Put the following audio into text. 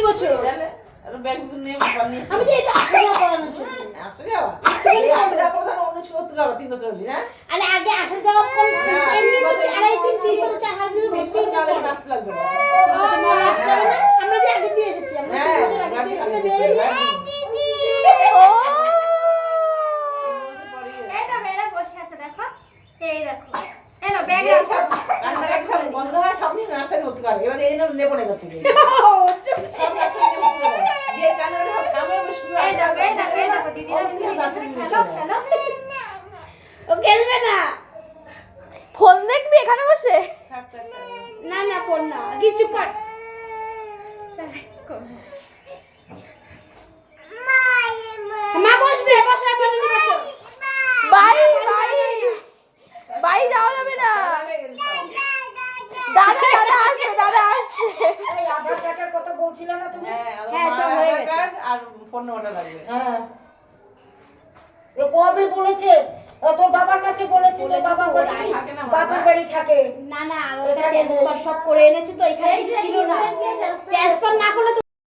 বছর আর ব্যাগ নিয়ে বানিয়ে আমি যে এটা আসা যাওয়া করানোর জন্য আসলে যাওয়া প্রধান অন্য ছিল তো যাওয়া 3 বছর হলি না আরে আগে আসা যাওয়া করে এমনি তো 2.5 3 বছর 4 হাজার ভর্তি হতে তাহলে হবে আসতে লাগবে না আমরা যে আগে দিয়ে এসেছি আমরা হ্যাঁ ও এই তো মেয়েরা বসে আছে দেখো এই দেখো এনো ব্যাগ রাখো রান্নাঘাট সব বন্ধ হয় সব নিয়ে নার্সারি ভর্তি করে এবার এই নেবো না করতে গিয়ে সব নার্সারি ভর্তি করে যে কানে সব খাবে শুরু এই দেখো এই দেখো এই দেখো দিদিরা খেলো খেলো ও খেলবে না ফোন দেখবি এখানে বসে না না ফোন না কিছু কর মা বসবে বসো বসো বসো বাড়ি বাড়ি বাড়ি যাওয়া যাবে না দাদা দাদা আসছে দাদা আসছে এই আধার কার্ডের কথা বলছিল না তুমি? হ্যাঁ, সব হয়ে গেছে। আর ফোন নাম্বারটা লাগবে হ্যাঁ। এ কবে বলেছে? তোর বাবার কাছে বলেছে তোর বাবা বলেছে, বাড়ি থাকে না, বাবার বাবা। বাড়ি থাকে। না না ওটা ট্রান্সফার সব করে এনেছে তো এখানে কিছু ছিল না ট্রান্সফার না করলে তো